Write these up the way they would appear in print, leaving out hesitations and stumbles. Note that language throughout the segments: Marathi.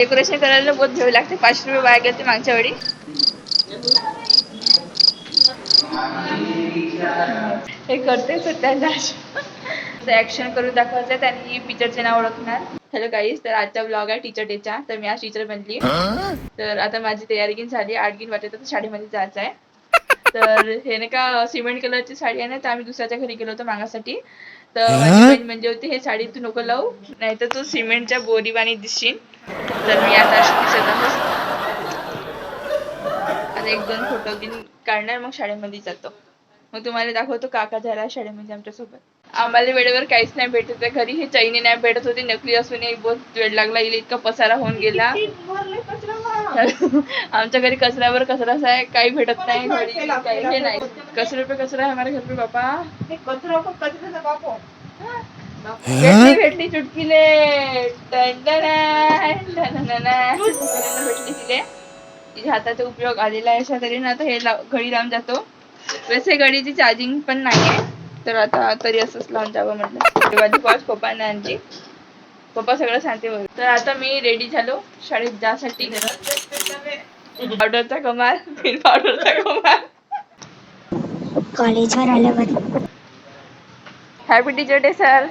डेकोरेशन करायला बहुत भेव लागते. 5 रुपये वाया गेले मागच्या वेळी. हे करते सत्यानाश. ऍक्शन करून दाखवायचं त्यांनी पिक्चरचे नाव ओळखणार. हॅलो गाईस, तर आजचा ब्लॉग आहे टीचर डेचा. तर मी आज टीचर बनली. तर आता माझी तयारी गिन झाली. 8 गिन वाटत तर शाळेमध्ये जायचं आहे. तर हे नाही का सिमेंट कलरची साडी आहे ना, तर आम्ही दुसऱ्याच्या घरी गेलो होतो मागासाठी. तर माझी बहीण म्हणजे होती हे साडी तू नको लावू, नाही तर तू सिमेंटच्या बोरीवाणी दिसशील. तर मी आता अशी दिसत आहे. आता 1-2 फोटो गिन काढणार, मग शाळेमध्ये जातो. मग तुम्हाला दाखवतो काका झाला शाळेमध्ये आमच्यासोबत. आम्हाला वेळेवर काहीच नाही भेटत आहे घरी. हे चैनी नाही भेटत होती, नकली असूनही बहुत वेळ लागला. इतका पसारा होऊन गेला. आमच्या घरी कचऱ्यावर कचराच आहे, काही भेटत नाही घरी. काही नाही, कचरे पे कचरा है हमारे घर पे बापा. भेटली चुटकीले भेटली तिले. तिच्या हाताचा उपयोग आलेला आहे अशा तऱ्हेने. आता हे घडी लावून जातो. वैसे घडीची चार्जिंग पण नाहीये, तर आता तरी असंच लावून जावं म्हटलं. माझी पॉच पप्पाने आणली. पप्पा सगळं सांगते बघ. तर आता मी रेडी झालो शाळेत जासाठी. पावडरचा कमाल, बिन पावडरचा कमाल. कॉलेजवर आल्यावर happy teacher day sir.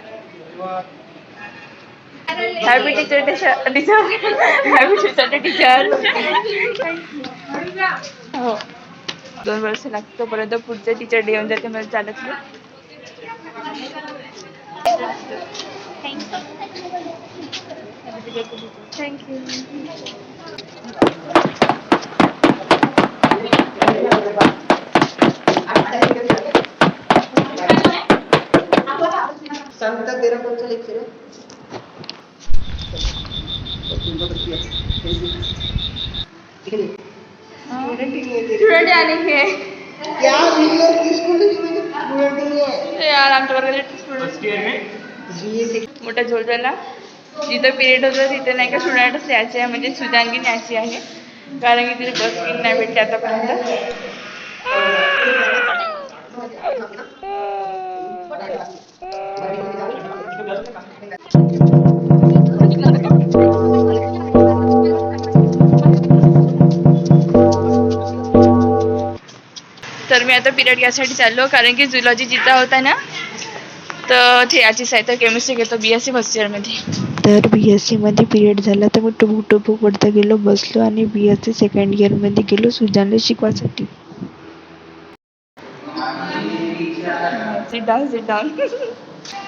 Happy teacher day sir. Teacher happy teacher day teacher. हो, 2 वर्ष लागतो परंतु पुढचे टीचर डे येऊन जाते. मला चालत नाही. थँक्यू. संता तेरा कौन सा लेक्चर है? स्टूडेंट आने के क्या वीडियो किस कॉलेज में स्टूडेंट नहीं है यार, आमच्या वर्गाचे स्टुडंट मोठा झोल झाला. जिथं पिरियड होतं तिथे नाही का स्टुडंटच यायचे आहे, म्हणजे सुजानगी न्यायची आहे, कारण की तिथे बस गिन नाही भेटली आतापर्यंत. तर मी आता पिरियड घ्यायसाठी चाललो, कारण की झुलॉजी जिता होता ना, तर ते याचीच आहे. तर केमिस्ट्री घेतो BSc फर्स्ट इयरमध्ये. तर BSc मध्ये पिरियड झाला तर मी टुबुक पडता गेलो, बसलो आणि BSc सेकंड इयरमध्ये गेलो सुजानला शिकवासाठी. Sit down.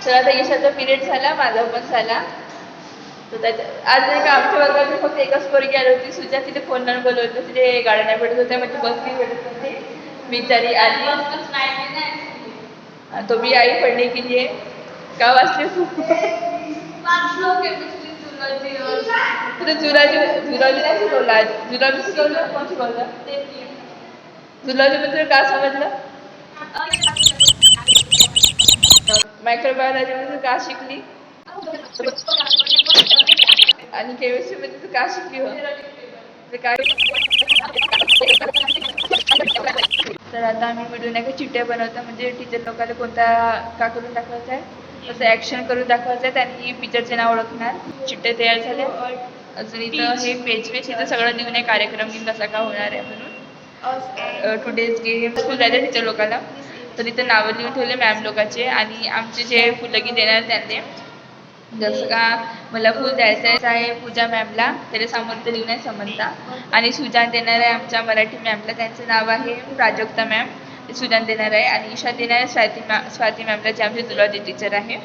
तर आता ईशाचा पिरियड झाला, माझा पण झाला. तर आज नाही का आमच्या वर्गात फक्त एकच पोरगी आली होती, सुजा. तिथे फोन लावून बोलवलं, तिथे गाड्या नाही भेटत होत्या, म्हणजे बस नाही भेटत होती. बिचारी आली. तो भी आई पढ़ने के लिए. का वाचले तू? झुलॉजी नाही शिकवला. झुलॉजी शिकवलं, कोण शिकवलं? झुलॉजी मध्ये काय समजलं? मायक्रोबायोलॉजी मध्ये का शिकली? आणि केमिस्ट्री मध्ये तू का शिकली हो? काय? तर आता आम्ही मिळून नाही का चिठ्ठ्या बनवता, म्हणजे टीचर लोकांना कोणता का करून दाखवायचं आहे, तसं ॲक्शन करून दाखवायचं आहे. त्यांनी पिक्चरचे नाव ओळखणार. चिठ्ठ्या तयार झाल्या. अजून इथं हे पेज इथं सगळं लिहून आहे, कार्यक्रम घेऊन कसा का होणार आहे म्हणून. टुडेज गेम स्कूल जायचं टीचर लोकांना. तर इथं नावं लिहून ठेवले मॅम लोकांचे, आणि आमचे जे फुलं देणार त्यांनी. जसं का मला फुल द्यायचं आहे पूजा मॅमला, त्याला समोर लिहून आहे समंता. आणि सुजान देणार आहे आमच्या मराठी मॅमला, त्यांचं नाव आहे प्राजक्ता मॅम. ते सुजान देणार आहे. आणि ईशा देणार आहे स्वाती मॅमला, जे आमचे झुलॉजी टीचर आहे.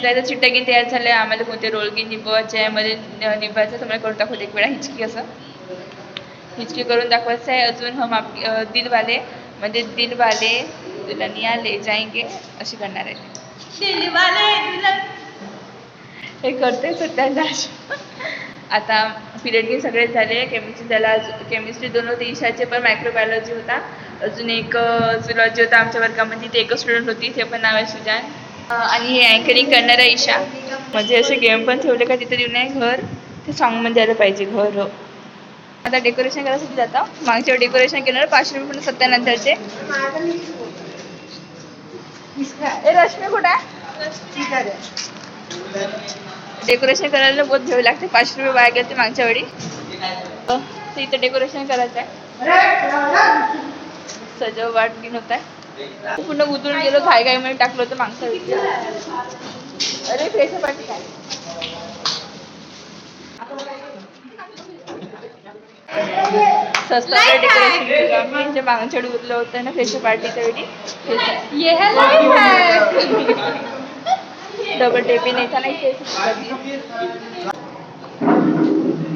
त्याचं चिठ्ठ्या गिन तयार झालं आहे. आम्हाला कोणते रोल गिन निभवायचे आहे, मध्ये निभायचं तुम्हाला करून दाखवतो एक वेळा. हिचकी असं हिचकी करून दाखवायचं आहे. अजून हम आप दिलवाले, म्हणजे दिलवाले दुल्हनिया ले जाएंगे अशी करणार आहे. हे करते सत्यानाश. आता पिरियड गिन सगळे झाले. केमिस्ट्री झाला. केमिस्ट्री 2 होते ईशाचे, पण मायक्रोबायोलॉजी होता. अजून एक झुलॉजी होता आमच्या वर्गामध्ये, ते एकच स्टुडंट होती, ते पण नाव आहे सुजान. आणि हे अँकरिंग करणार आहे ईशा. म्हणजे असे गेम पण ठेवले का तिथे लिहून आहे घर, ते सॉन्गमध्ये आलं पाहिजे घर. आता डेकोरेशन करायसाठी जाता. मागच्या डेकोरेशन केलं 500 रुपये सत्यानंतरचे. ए रश्मी कुठे आहे? डेकोरेशन करायला बहुत भेव लागते. 5 रुपये वाया गेले मागच्या वेळी. तर इथं डेकोरेशन करायचं आहे. सजावट दिन होत आहे. पूर्ण उतरून गेलो घाईमध्ये टाकलं होतं मागच्या वेळी. अरे फ्रेशर पार्टी काय सस्ता डेकोरेशन केलं आम्ही. जे मागच्या वेळी उरलं होतं ना फ्रेशर पार्टीच्या वेळी. डबल टेपी नाही था नाही.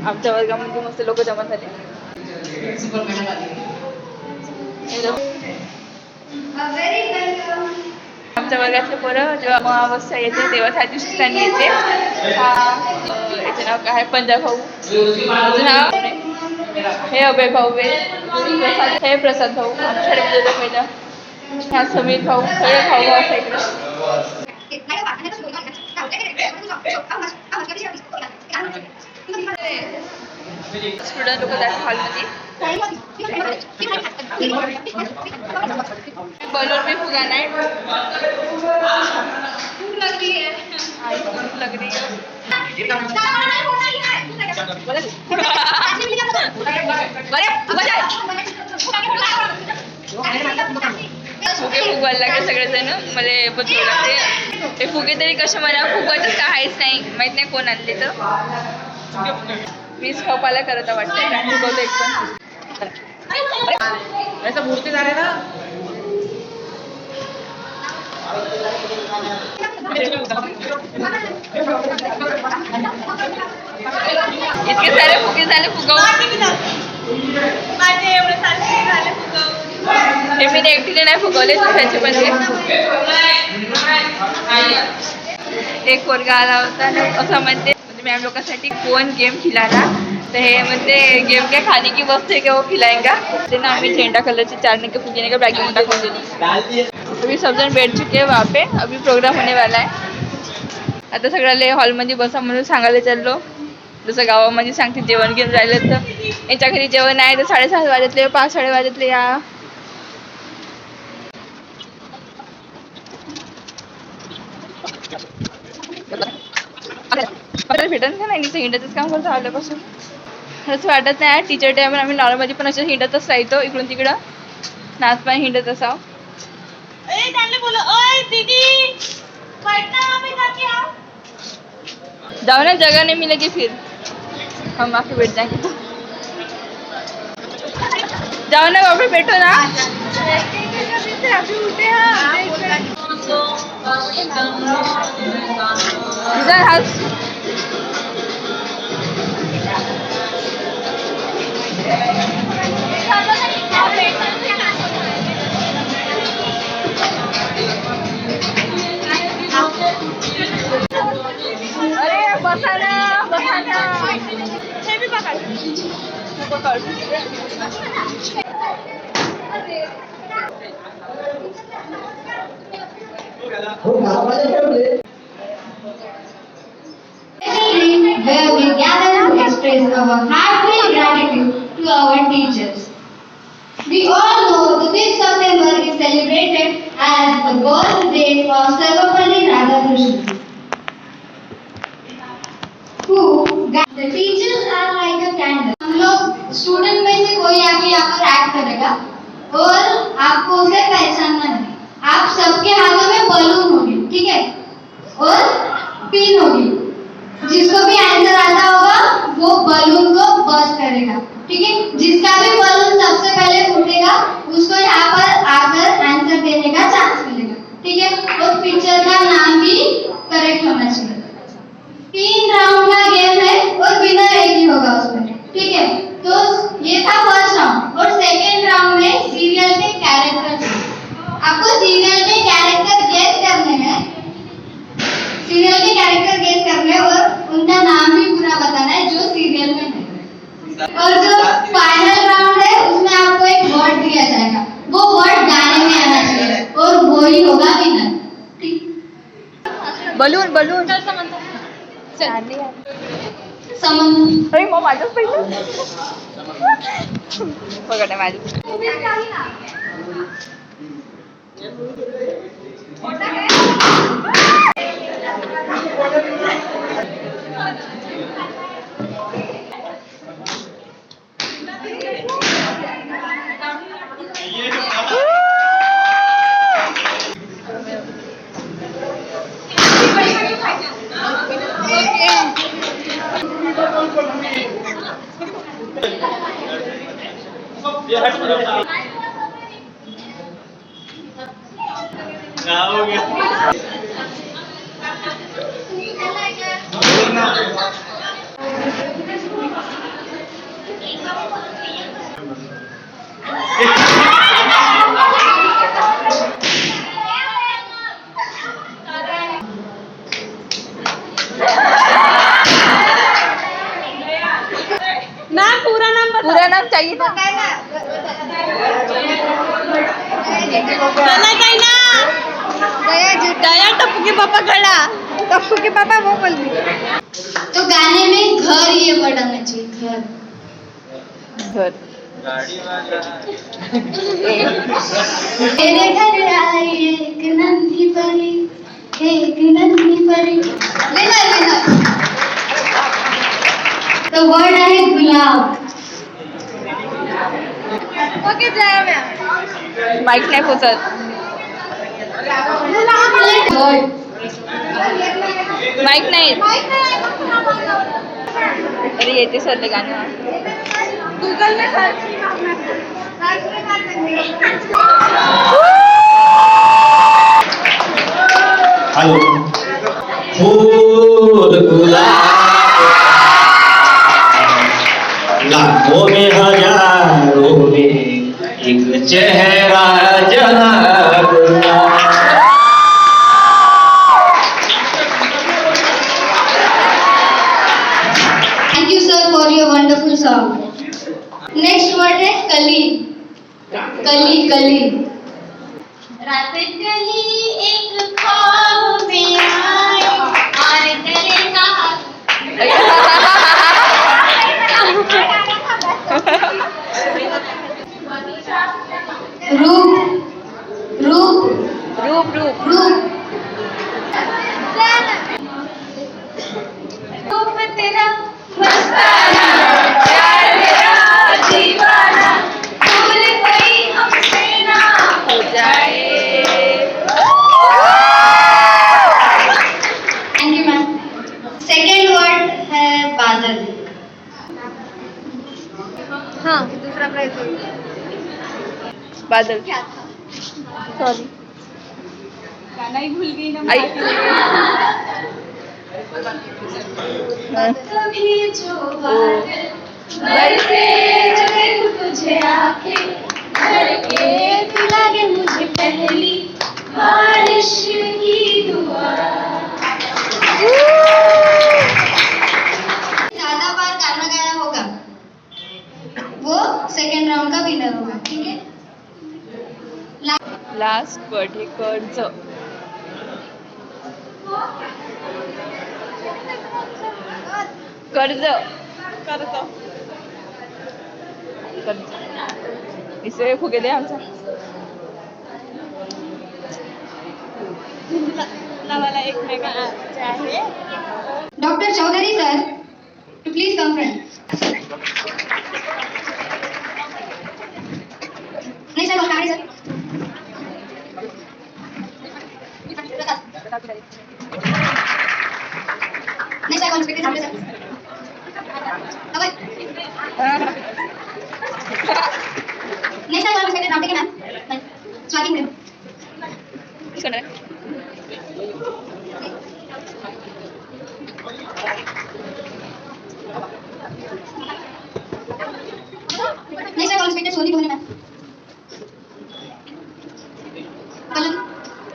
आमच्या वर्गामध्ये मस्त लोक जमा झाले. आमच्या वर्गातले पोरं जेव्हा अमावस्या येते तेव्हा त्या दिवशी त्यांनी येते. याचं नाव काय पंजाब भाऊ. हे अभय भाऊ प्रसाद. हे प्रसाद भाऊ आमच्या पहिलं. ह्या समीर भाऊ सगळे भाऊ असं इकडं. स्टुडंट लोक जातात हॉलमध्ये. बलून भी फुगाना है. भूख लग रही है. भूख लग रही है. फुगे फुगवायला लागले सगळेजण. मला बदलू लागते. ते फुगे तरी कसे मला फुगवायचं का आहेच नाही माहित नाही कोण आणले तर. मीच खपाला करत वाटतं. फुगवतो एक पण. ऐसा मूर्ति जा रहे ना. इतके सारे फुगे झाले फुगवून. हे मी एकटीने नाही फुगवले दुसऱ्याचे पण. एक वर्ग आला होता असं म्हणते मॅम लोकांसाठी कोण गेम खिलाना. तो हे म्हणते गेम क्या खाने की वस्तु है क्या वो खिलाएगा. ते ना आम्ही झेंडा कलरचे 4 के फुगेने का बैग में टाकून दिली. अभी सब जण बैठ चुके हैं वहाँ पे. अभी प्रोग्राम होने वाला है. आता सगळ्याला हॉलमध्ये बसा म्हणून सांगायला चाललो. जसं गावामध्ये सांगते जेवण घेऊन राहिलं तर यांच्या घरी जेवण आहे तर 7:30 वाजतले 5-7 वाजतले या. भेटत का नाही हिंडतच काम करतो आल्यापासून. असं वाटत नाही टीचर डे आम्ही नॉर्मली पण असं हिंडतच राहतो इकडून तिकडं. नाच पण हिंडत असावं. जाओ ना जगह नहीं मिलेगी फिर हम आके बैठ जाएंगे. तो जाओ ना वहाँ पे बैठो ना. इधर हाथ. अरे बसाना बसाना. हे भी पकड़. Where we gather to express our heartfelt gratitude to our teachers. We all know the 5th September is celebrated as the birthday of Sarvapalli Radhakrishnan. The teachers are like a candle. हम लोग स्टूडेंट में से कोई आके यहाँ पर एक्ट करेगा और आपको उसे पहचानना है. आप सबके हाथों में बलून होगी, ठीक है, और पिन होगी. जिसको भी आंसर आता होगा वो बलून को बर्स्ट करेगा, ठीक है. जिसका भी बलून सबसे पहले फूटेगा उसको यहाँ पर आकर आंसर देने का चांस मिलेगा, ठीक है. और पिक्चर का नाम भी करेक्ट होना चाहिए. 3 राउंड का गेम है और विनर एक ही होगा उसमें, ठीक है. तो ये था फर्स्ट राउंड. और सेकेंड राउंड में सीरियल के कैरेक्टर. आपको सीरियल के कैरेक्टर गेस करने हैं. सीरियल के कैरेक्टर गेस करने और उनका नाम भी पूरा बताना है जो सीरियल में है. और जो फाइनल राउंड है उसमें आपको एक वर्ड दिया जाएगा. वो वर्ड गाने में आना चाहिए और वो ही होगा विनर, ठीक. बलून बलून समन. अरे मग माझंच पहिलं बघा माझं. पूरा नाम चाहिए था। गया टप्पू के पापा खड़ा, टप्पू के पापा वो बोल रही। तो गाने में घर ये वर्ड आना चाहिए, घर। घर। मेरे घर आई एक नन्ही परी, एक नन्ही परी। लेना तो वर्ड आहे गुलाब। ओके जया मॅम, माईक नाही पोचत। वर्ड माईक नाही येत। अरे येते सरले गाणं। गूगल में सर्च हेलो फूल गुलाब लाखों में हजारों में एक चेहरा जनाब का। Thank you sir for your wonderful song. Next word है कली। कली कली। रात कली एक ख्वाब में आई और गले का रूप रूप रूप रूप रूप रूप तेरा मस्ताना, प्यार मेरा दीवाना, भूल कोई हमसे ना हो जाए। Thank you ma'am. Second word है बादल। हाँ दूसरा प्राइज बादल। क्या था? सॉरी। गाना ही भूल गई ना। आई। कभी जो बादल बरसे जो देखूं तुझे आंखें भर के, तू लागे मुझे पहली बारिश की दुआ। ज्यादा बार गाना गाया होगा वो सेकेंड राउंड का विनर होगा, ठीक है। लास्ट वर्ड हे कर्ज। कर्ज। कर्ज। इसे फुगे दे आमचा। Doctor Chaudhary sir to please come front. नहीं सर कांगड़ी सर। नहीं सर इंस्पेक्टर सामने सर। अब नहीं सर इंस्पेक्टर सामने के मैम। नहीं स्वाति मैम। किसको ना? नहीं सर इंस्पेक्टर सोनी बोले मैम।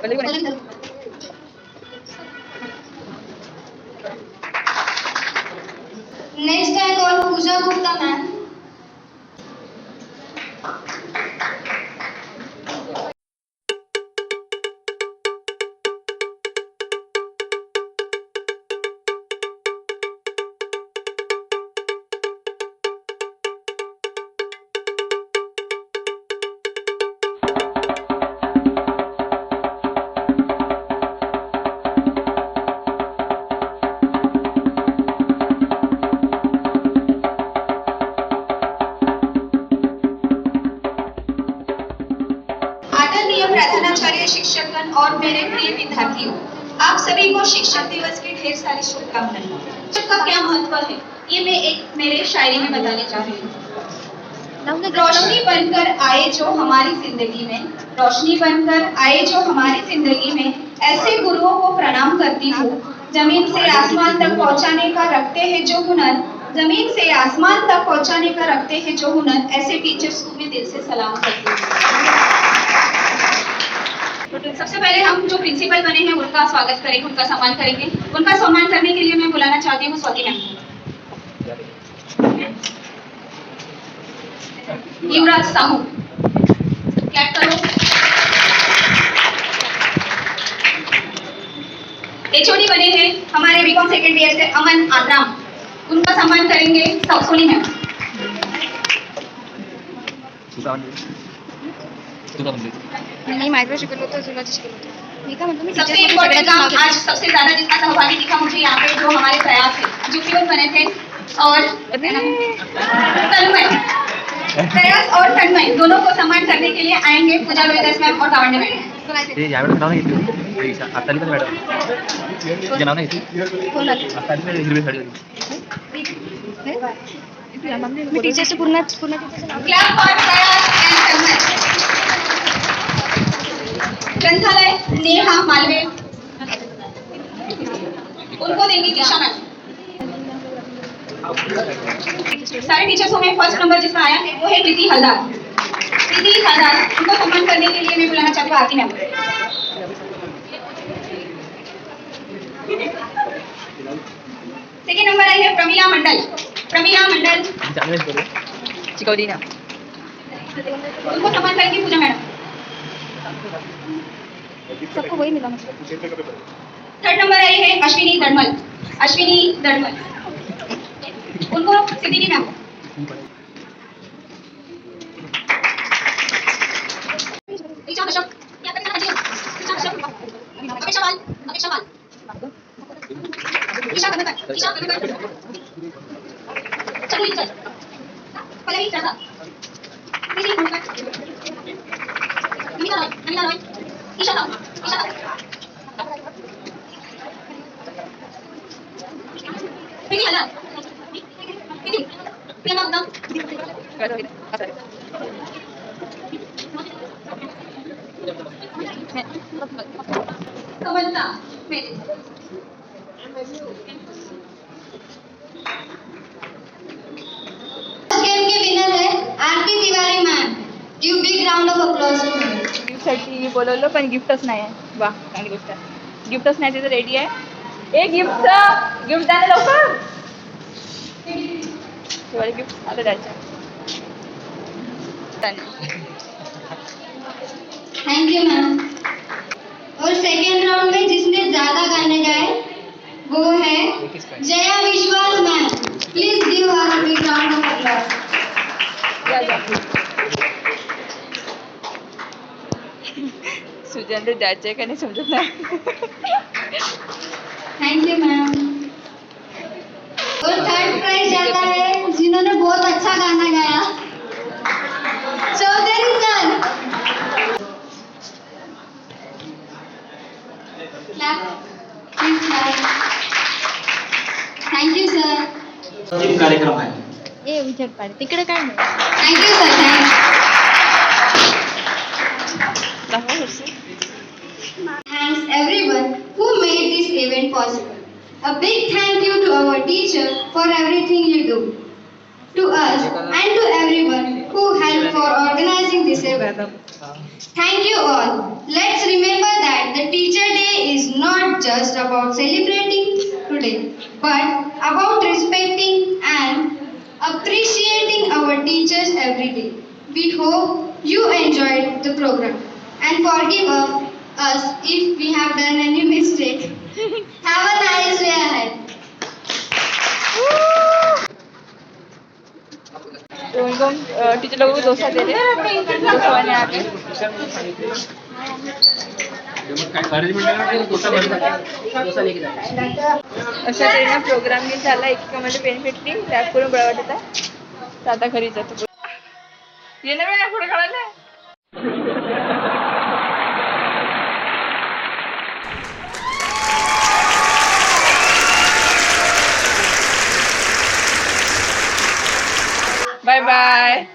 पल्लवी को नहीं? नेक्स्ट है कॉल पूजा गुप्ता मैम। आदरणीय प्रधानाचार्य शिक्षकगण और मेरे प्रिय विद्यार्थियों, आप सभी को शिक्षक दिवस की ढेर सारी शुभकामनाएं। शिक्षक का क्या महत्व है ये मैं एक मेरे शायरी में बताने जा रही हूँ। रोशनी बनकर आए जो हमारी जिंदगी में, रोशनी बनकर आए जो हमारी जिंदगी में, ऐसे गुरुओं को प्रणाम करती हूँ। जमीन से आसमान तक पहुँचाने का रखते हैं जो हुनर, जमीन से आसमान तक पहुँचाने का रखते हैं जो हुनर, ऐसे टीचर्स को मैं दिल से सलाम करती हूँ। सबसे पहले हम जो प्रिंसिपल बने हैं उनका स्वागत करेंगे, उनका सम्मान करेंगे। उनका सम्मान करने के लिए मैं बुलाना चाहती हूँ स्वाति मैम। युवराज साहू, क्लैप करो। एचओडी बने हैं हमारे बीकॉम सेकेंड ईयर से अमन आद्राम, उनका सम्मान करेंगे सोनी मैम। नाही मायक्रो शिकवलं होतं जुनाचं शिकवलं होतं मी काय म्हणतो मी सबसे इम्पोर्टेंट काम आज सबसे ज्यादा जिसका सहभागी दिखा मुझे यहाँ पे जो हमारे प्रयास है, जो पीवन बने थे और तन्मय, प्रयास और तन्मय दोनों को सम्मान करने के लिए आएंगे पूजा लोहिदास मैम और गावंडे मैम। ते यावेळेस नाव नाही घेतली आता आली पण मॅडम तुझे नाव नाही घेतली आता आली पण हिरवी साडी मी टीचरचं पूर्ण टीचरचं नाव क्लैप फॉर प्रयास एंड तन्मय। ग्रंथालय नेहा मालवे, उनको देंगी दिशा मैम। सारे टीचर्सों में फर्स्ट नंबर जिसका आया है वो है प्रीति हलदार। प्रीति हलदार, उनको सम्मान करने के लिए मैं बुलाना चाहती हूँ आरती मैम। सेकेंड नंबर आई है प्रमीला मंडल। प्रमीला मंडल शिकवली ना. उनको सम्मान करेंगी पूजा मैडम। सबको वही मिला मुझे। थर्ड नंबर आई है अश्विनी दड़मल। अश्विनी दड़मल, उनको सिद्दीकी मैम। ऋचा कश्यप, अपेक्षा पाल, ईशा कनकर, चलो टीचर, पल्लवी प्रसाद, प्रीति कनकर, नमिता रॉय, ईशा राव, प्रीति हल्दार, प्रीति, प्रियंका गुप्ता, कमलता मेरे। गेम के विनर है Aarti Tiwari ma'am. Give big round of applause to her. गिफ्टसाठी बोलवलं पण गिफ्टच नाही आहे. वा, चांगली गोष्ट आहे. गिफ्टच नाही तिथं रेडी आहे. ए गिफ्ट द्या ना लवकर. दिवाळी गिफ्ट आता द्यायचं. Thank you ma'am. और सेकेंड राउंड में जिसने ज्यादा गाने गाए वो है Jaya Vishwas ma'am. Please give her a big round of applause. सुजनला द्यायचं आहे का नाही समजत नाही. Thank you ma'am. और थर्ड प्राइज जाता है जिन्होंने बहुत अच्छा गाना गाया, Chaudhary sir. Thank you sir. कार्यक्रम आहे. ए विचार पाड तिकडे काय नाही. Thank you sir. Thanks everyone who made this event possible. A big thank you to our teacher for everything you do, to us and to everyone who helped for organizing this event. Thank you all. Let's remember that the Teacher Day is not just about celebrating today, but about respecting and appreciating our teachers every day. We hope you enjoyed the program and forgive us if we have done any mistake. Have a nice day ahead. तो उनको टीचर लोगों को डोसा दे रहे हैं. डोसा वाले आ गए. अशा तऱ्हेने प्रोग्राम मी झाला. एकेकामध्ये पेन भेटली, रॅप करून बरं वाटत आहे. तर आता घरी जातो. येणार पुढे काढायला. Bye bye.